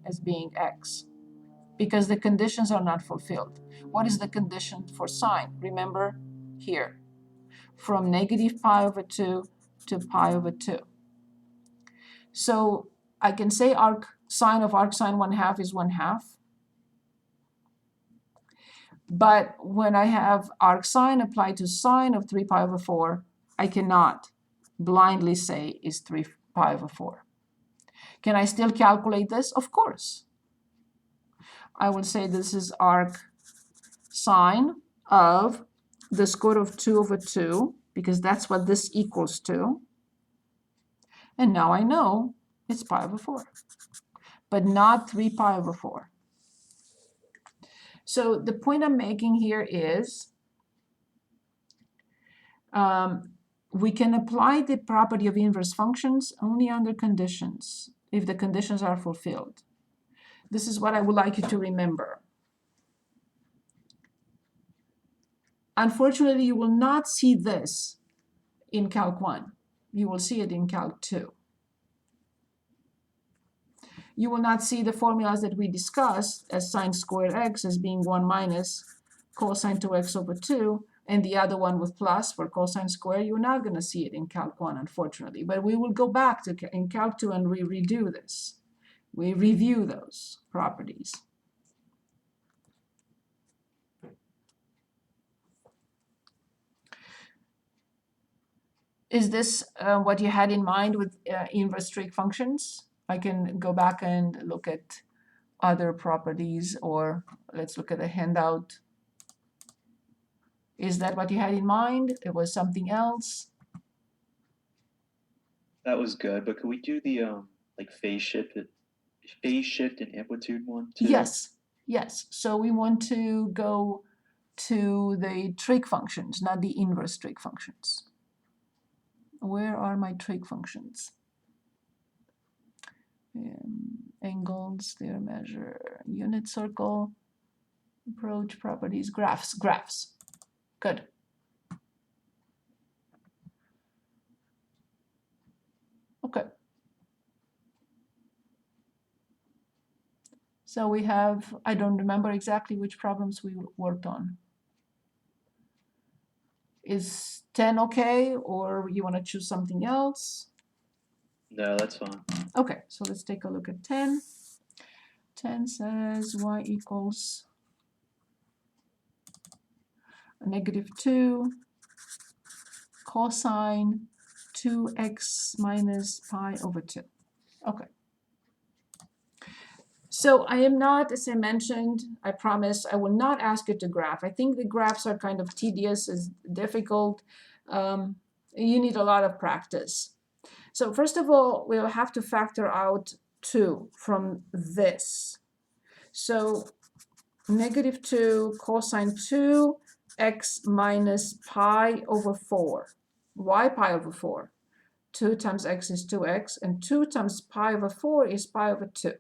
as being x, because the conditions are not fulfilled. What is the condition for sine? Remember here, from negative pi over 2 to pi over 2. So I can say sine of arc sine 1/2 is 1/2. But when I have arc sine applied to sine of 3 pi over 4, I cannot blindly say is 3 pi over 4. Can I still calculate this? Of course. I will say this is arc sine of the square root of 2 over 2, because that's what this equals to. And now I know it's pi over 4, but not 3 pi over 4. So the point I'm making here is we can apply the property of inverse functions only under conditions, if the conditions are fulfilled. This is what I would like you to remember. Unfortunately, you will not see this in Calc 1. You will see it in Calc 2. You will not see the formulas that we discussed as sine squared x as being 1 minus cosine 2x over 2, and the other one with plus for cosine squared. You're not going to see it in Calc 1, unfortunately. But we will go back to in Calc 2 and we redo this. We review those properties. Is this what you had in mind with inverse trig functions? I can go back and look at other properties, or let's look at the handout. Is that what you had in mind? It was something else? That was good, but could we do the like phase shift and amplitude one too? Yes, yes. So we want to go to the trig functions, not the inverse trig functions. Where are my trig functions? Angles, their measure, unit circle, approach, properties, graphs. Good. Okay. So we have, I don't remember exactly which problems we worked on. Is 10 okay, or you want to choose something else? No, that's fine. Okay, so let's take a look at 10. 10 says y equals -2 cosine 2x minus pi over 2. Okay. So I am not, as I mentioned, I promise I will not ask you to graph. I think the graphs are kind of tedious, is difficult. You need a lot of practice. So first of all, we'll have to factor out 2 from this. So -2 cosine 2x minus pi over 4. Why pi over 4? 2 times x is 2x, and 2 times pi over 4 is pi over 2.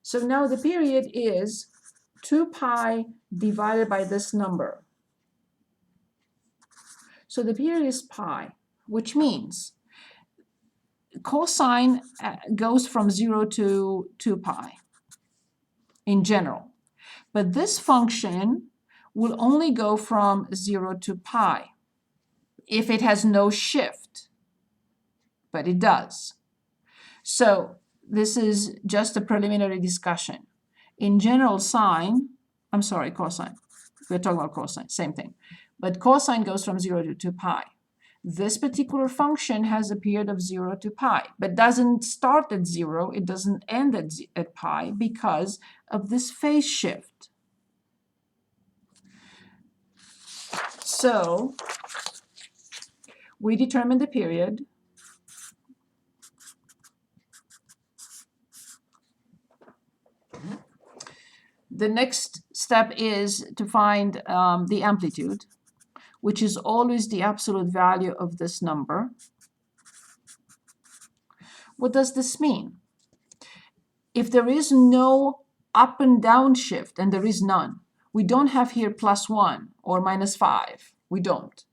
So now the period is 2 pi divided by this number. So the period is pi, which means cosine goes from 0 to 2 pi in general. But this function will only go from 0 to pi if it has no shift, but it does. So this is just a preliminary discussion. In general, cosine, we're talking about cosine, same thing. But cosine goes from 0 to 2 pi. This particular function has a period of 0 to pi, but doesn't start at 0, it doesn't end at pi because of this phase shift. So we determine the period. The next step is to find the amplitude, which is always the absolute value of this number. What does this mean? If there is no up and down shift, and there is none, we don't have here +1 or -5. We don't.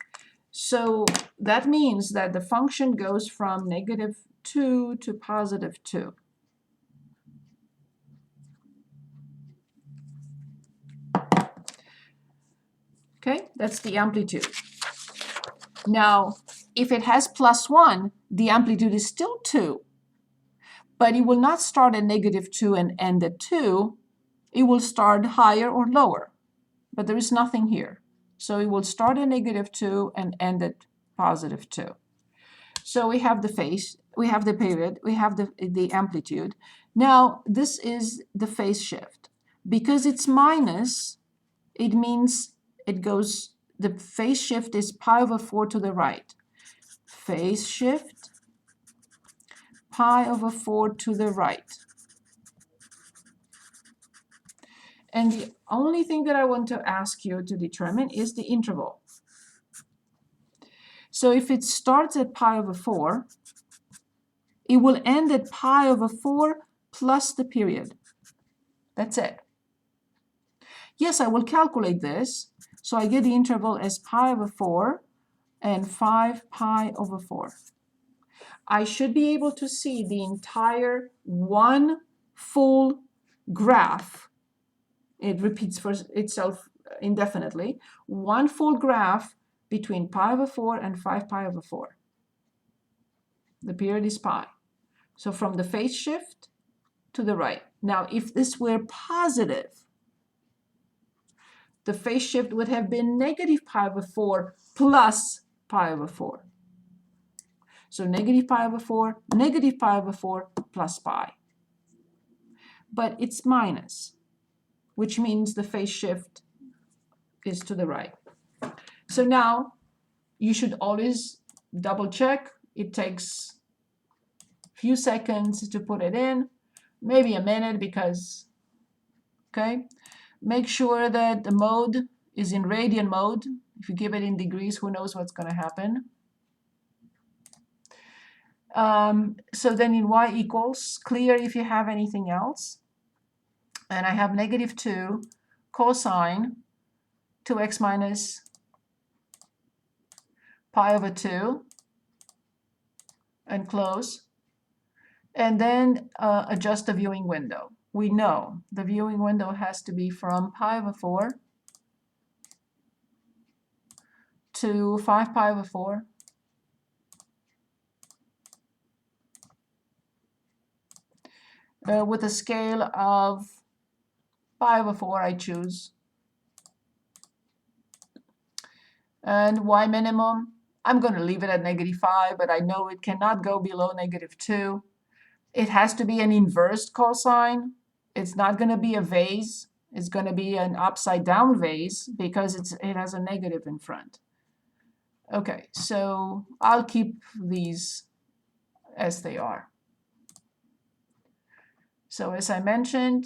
So that means that the function goes from -2 to +2. Okay, that's the amplitude. Now, if it has +1, the amplitude is still 2, but it will not start at -2 and end at 2. It will start higher or lower, but there is nothing here. So it will start at -2 and end at +2. So we have the phase, we have the period, we have the amplitude. Now, this is the phase shift. Because it's minus, it means it goes, the phase shift is pi/4 to the right. Phase shift, pi/4 to the right. And the only thing that I want to ask you to determine is the interval. So if it starts at pi/4, it will end at pi/4 plus the period. That's it. Yes, I will calculate this. So I get the interval as pi/4 and 5 pi/4. I should be able to see the entire one full graph. It repeats for itself indefinitely. One full graph between pi/4 and 5 pi/4. The period is pi. So from the phase shift to the right. Now, if this were positive, the phase shift would have been -pi/4 plus pi/4. So -pi/4, -pi/4 plus pi. But it's minus, which means the phase shift is to the right. So now you should always double check. It takes a few seconds to put it in, maybe a minute because, okay? Make sure that the mode is in radian mode. If you give it in degrees, who knows what's going to happen. So then in y equals, clear if you have anything else. And I have -2 cosine 2x minus pi/2 and close. And then adjust the viewing window. We know the viewing window has to be from pi/4 to 5 pi/4. With a scale of pi/4, I choose. And y minimum, I'm going to leave it at -5, but I know it cannot go below -2. It has to be an inverse cosine. It's not going to be a vase. It's going to be an upside down vase because it has a negative in front. Okay, so I'll keep these as they are. So as I mentioned,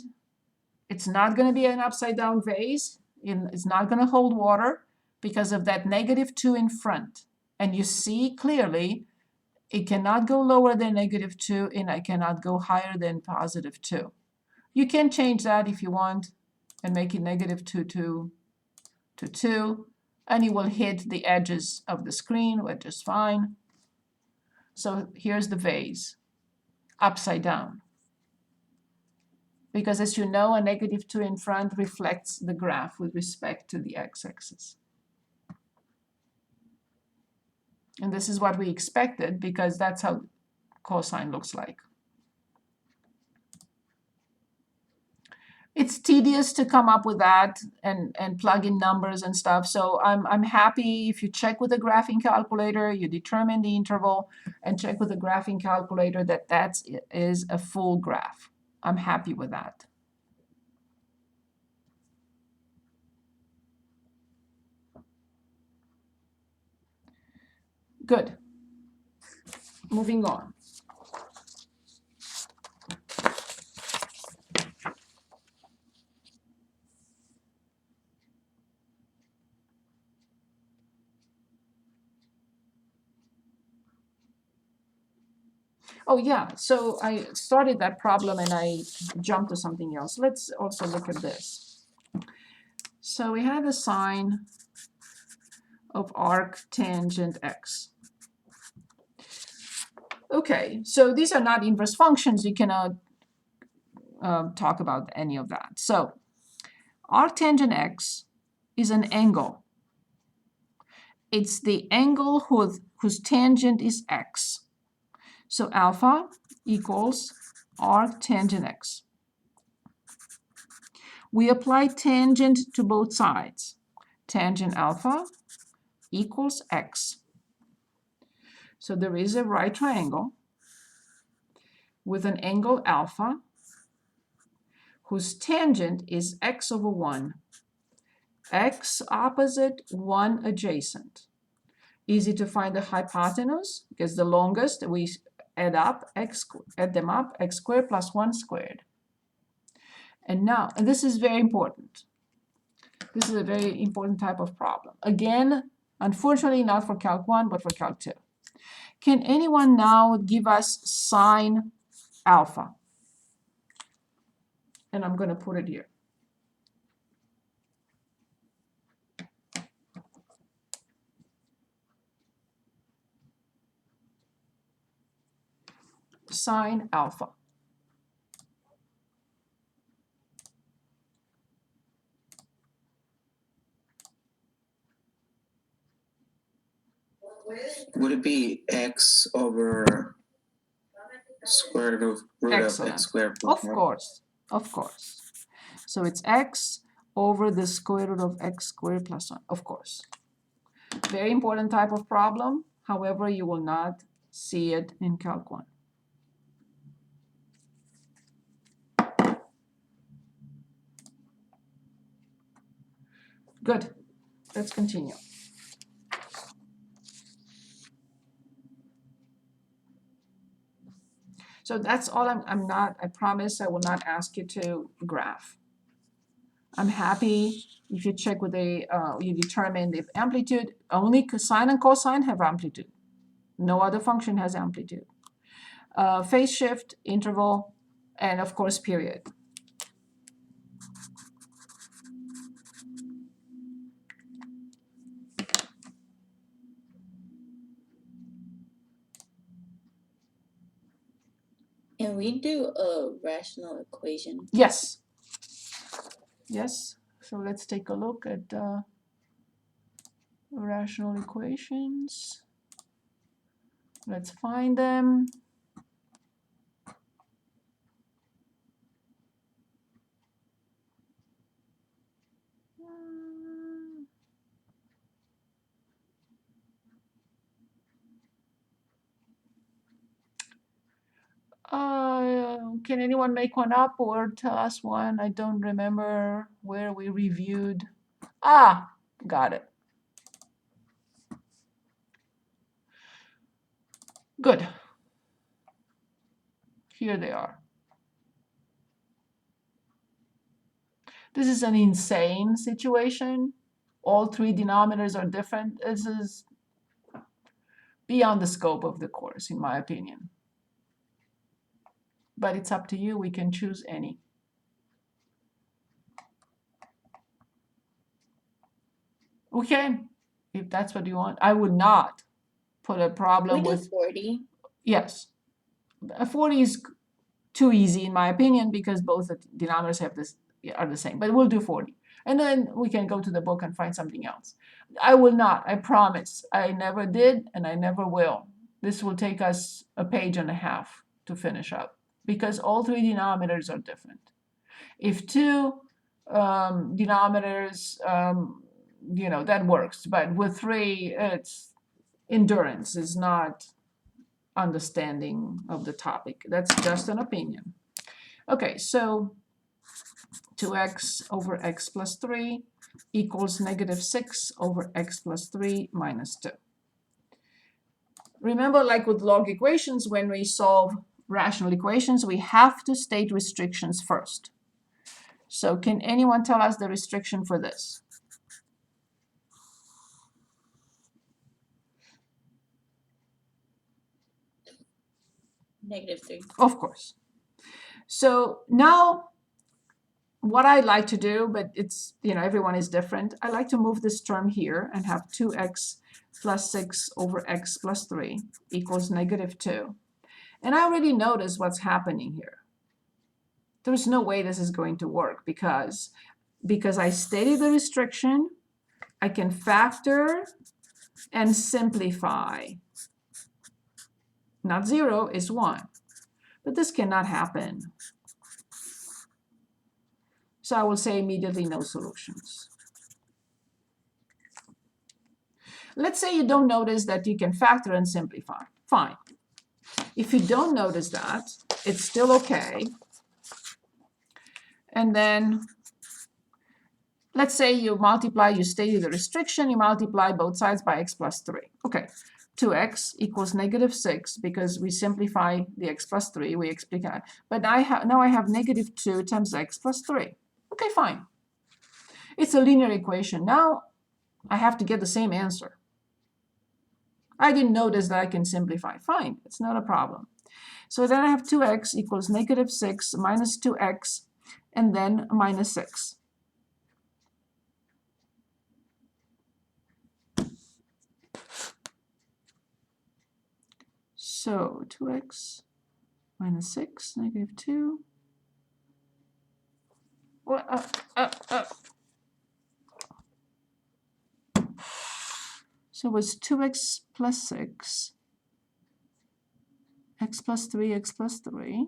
it's not going to be an upside down vase. It's not going to hold water because of that -2 in front. And you see clearly it cannot go lower than -2 and I cannot go higher than +2. You can change that if you want and make it -2 to 2, and it will hit the edges of the screen, which is fine. So here's the vase, upside down. Because as you know, a -2 in front reflects the graph with respect to the x-axis. And this is what we expected because that's how cosine looks like. It's tedious to come up with that and plug in numbers and stuff. So I'm happy if you check with the graphing calculator, you determine the interval, and check with the graphing calculator that is a full graph. I'm happy with that. Good. Moving on. Oh yeah, so I started that problem and I jumped to something else. Let's also look at this. So we had a sine of arc tangent x. Okay, so these are not inverse functions. You cannot talk about any of that. So arc tangent x is an angle. It's the angle whose tangent is x. So alpha equals arc tangent x. We apply tangent to both sides. Tangent alpha equals x. So there is a right triangle with an angle alpha whose tangent is x over 1. X opposite, 1 adjacent. Easy to find the hypotenuse because the longest we add them up, x squared plus 1 squared. And now, and this is very important. This is a very important type of problem. Again, unfortunately not for Calc 1, but for Calc 2. Can anyone now give us sine alpha? And I'm going to put it here. Sine alpha. Would it be x over square root of x squared plus 1? Of course. So it's x over the square root of x squared plus 1, of course. Very important type of problem. However, you will not see it in Calc 1. Good. Let's continue. So that's all. I promise I will not ask you to graph. I'm happy if you check with you determine the amplitude. Only sine and cosine have amplitude. No other function has amplitude. Phase shift, interval, and of course period. Can we do a rational equation? Yes. Yes. So let's take a look at rational equations. Let's find them. Can anyone make one up or tell us one? I don't remember where we reviewed. Ah, got it. Good. Here they are. This is an insane situation. All three denominators are different. This is beyond the scope of the course, in my opinion. But it's up to you. We can choose any. Okay, if that's what you want. I would not put a problem We do with 40. Yes. 40 is too easy in my opinion because both the denominators have this are the same, but we'll do 40. And then we can go to the book and find something else. I will not, I promise. I never did and I never will. This will take us a page and a half to finish up because all three denominators are different. If two denominators, you know, that works, but with three, it's endurance is not understanding of the topic. That's just an opinion. Okay, so 2x over x plus 3 equals negative 6 over x plus 3 minus 2. Remember, like with log equations, when we solve rational equations, we have to state restrictions first. So can anyone tell us the restriction for this? -3. Of course. So now what I like to do, but it's, you know, everyone is different. I like to move this term here and have 2x plus 6 over x plus 3 equals negative 2. And I already notice what's happening here. There's no way this is going to work because I stated the restriction. I can factor and simplify. Not 0 is 1. But this cannot happen. So I will say immediately no solutions. Let's say you don't notice that you can factor and simplify. Fine. If you don't notice that, it's still okay. And then let's say you multiply, you stated the restriction, you multiply both sides by x plus 3. Okay, 2x equals negative 6 because we simplify the x plus 3, we explain. But now I have negative 2 times x plus 3. Okay, fine. It's a linear equation. Now I have to get the same answer. I didn't notice that I can simplify. Fine, it's not a problem. So then I have 2x equals negative 6 minus 2x and then minus 6. So 2x minus 6, negative 2. So it's 2x plus 6, x plus 3, x plus 3.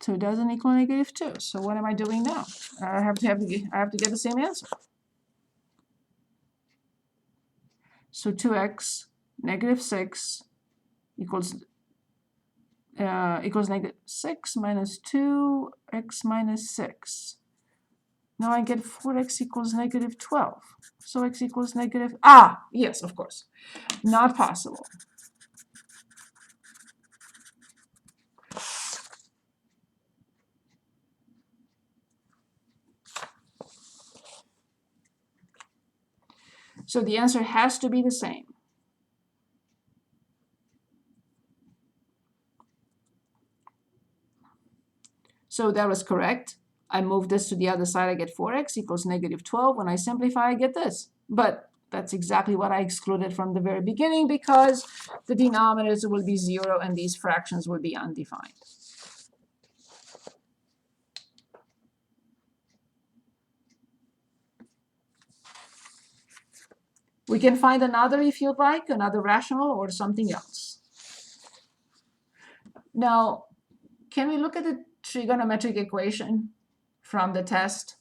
So it doesn't equal negative 2. So what am I doing now? I have to get the same answer. So 2x negative 6 equals negative 6 minus 2x minus 6. Now I get 4x equals negative 12. So x equals negative, yes, of course. Not possible. So the answer has to be the same. So that was correct. I move this to the other side, I get 4x equals negative 12. When I simplify, I get this. But that's exactly what I excluded from the very beginning because the denominators will be 0 and these fractions will be undefined. We can find another if you'd like, another rational or something else. Now, can we look at the trigonometric equation from the test?